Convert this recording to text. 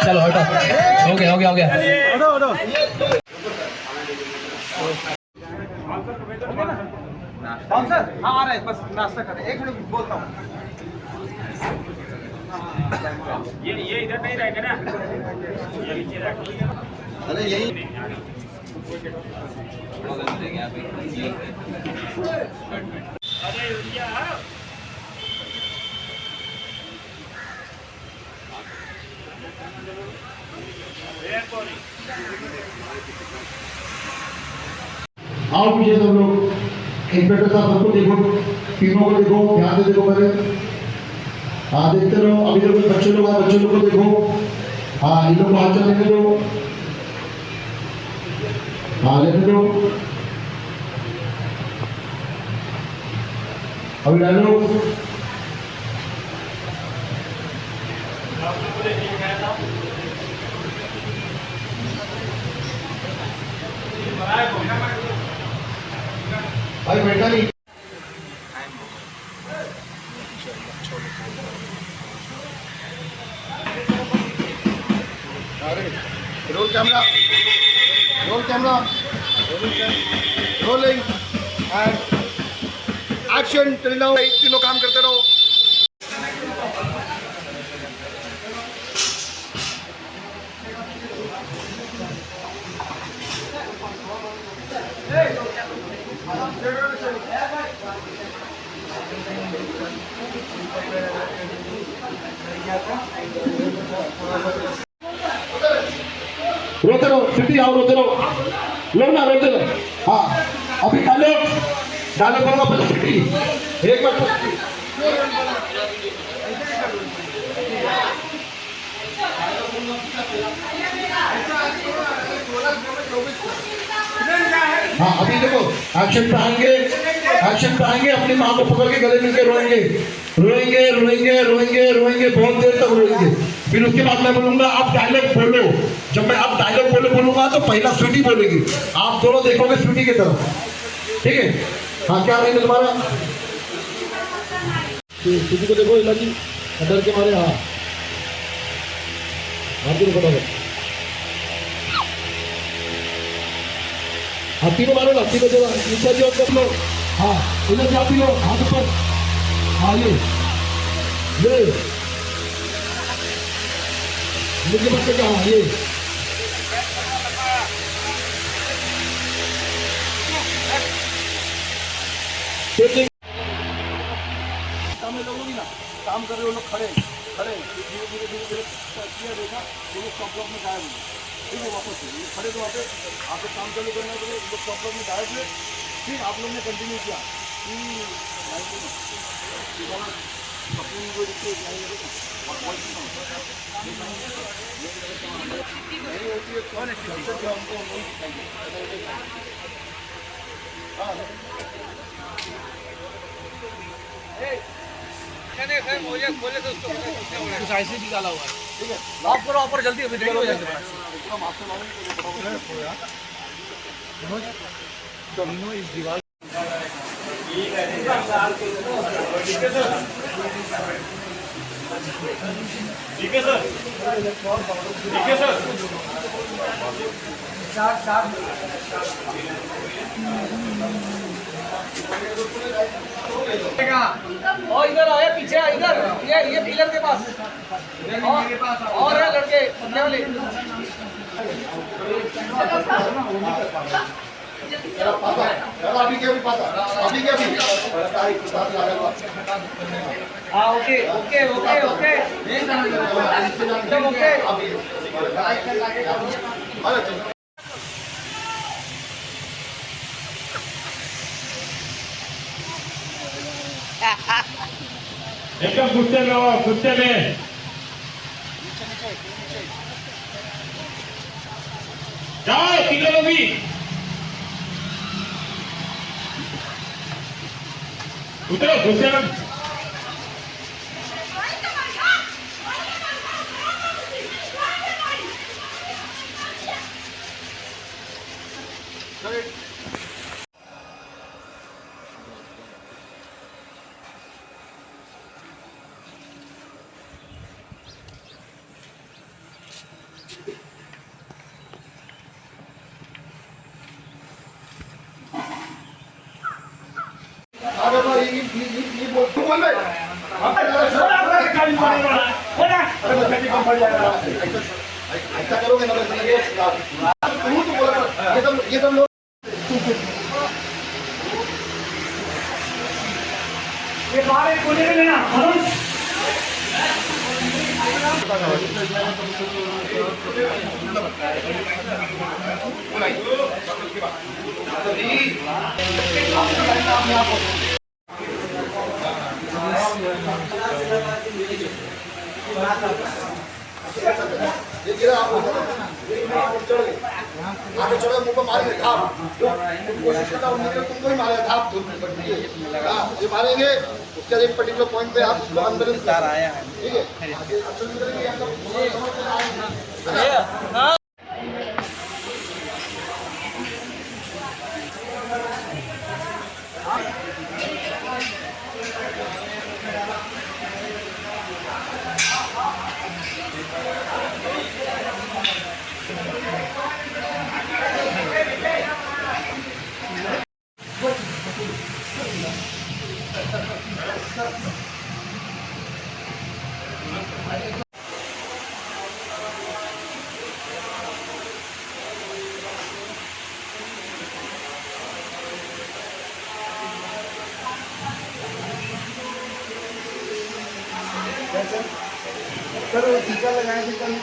चलो हटो, हो गया हो गया हो गया। कौन सर? हाँ आ रहा है, बस नाश्ता कर रहे हैं। 1 मिनट बोलता हूँ। ये इधर नहीं रहेगा ना, ये नीचे रहेगा। अरे यही अरे भैया आओ पीछे सब लोग। इंस्पेक्टर साहब सबको देखो, तीनों को देखो, ध्यान से देखो पहले। हाँ देखते रहो। अभी देखो बच्चे लोग आए, बच्चे लोग को देखो। हाँ इन लोग को हाथ चलाने दो। हाँ लेने दो। अभी डायलॉग। भाई बैठा नहीं। Roll camera, roll camera, rolling and action. Till now तीनों काम करते रहो। रोते रहो, सिटी आओ, रोते रहो, लो ना, रोते रहो। हाँ अभी डायलॉग करूँगा पहले सिटी। एक बार हाँ अभी देखो एक्शन पे आएंगे, एक्शन पे आएंगे। अपनी माँ को पकड़ के गले मिलके रोएंगे, रोएंगे रोएंगे रोएंगे रोएंगे, बहुत देर तक रोएंगे। फिर उसके बाद मैं बोलूंगा आप डायलॉग बोलो। जब मैं आप डायलॉग बोलूंगा तो पहला स्वीटी बोलेगी, आप दोनों देखोगे स्वीटी की तरफ, ठीक है? हाँ क्या रहेंगे तुम्हारा? स्वीटी को देखो इलाजी डर के मारे। हाँ हाथी को फटाफट, हाँ तीनों मारो ना, तीनों जगह नीचे जी कर लो। हाँ इधर जा लो, हाथ ऊपर। हाँ ये मुझे बच्चे का। हाँ ये काम कर रहे हो लोग, खड़े खड़े धीरे धीरे धीरे धीरे देखा तो लोग स्टॉप ब्लॉक में गायब हुए। ठीक है वापस खड़े तो वहाँ आपको काम चालू करने के लिए लोग स्टॉप ब्लॉक में गायब हुए। फिर आप लोग ने कंटिन्यू किया बोले तो उसको कुछ ऐसे निकाला हुआ है। ठीक है लॉक करो ऑफर जल्दी, अभी रेडी हो जाएगा। इस दीवार ठीक है सर, ठीक है सर। और इधर आए पीछे इधर ये पिलर के पास और है लड़के पतले वाले अभी क्या भी पता अभी क्या भी हाँ ओके ओके ओके ओके एकदम ओके एकदम गुस्से में हो, गुस्से में। जाओ तीनों लोग भी उतरो, गुस्से में। अरे भाई ये बोल तू बोल बे ऐसा करोगे ना तू तो बोला ये सब लोग ये बाहर एक कोने में लेना ये गिरा आप चढ़ गए आगे चढ़ो मुंह पर मारेंगे थाप कोशिश करता हूँ तुमको ही मारेगा थाप ये मारेंगे उसके बाद एक पर्टिकुलर पॉइंट पे आप उसको अंदर आया है ठीक है सर टीका लगाए थे कल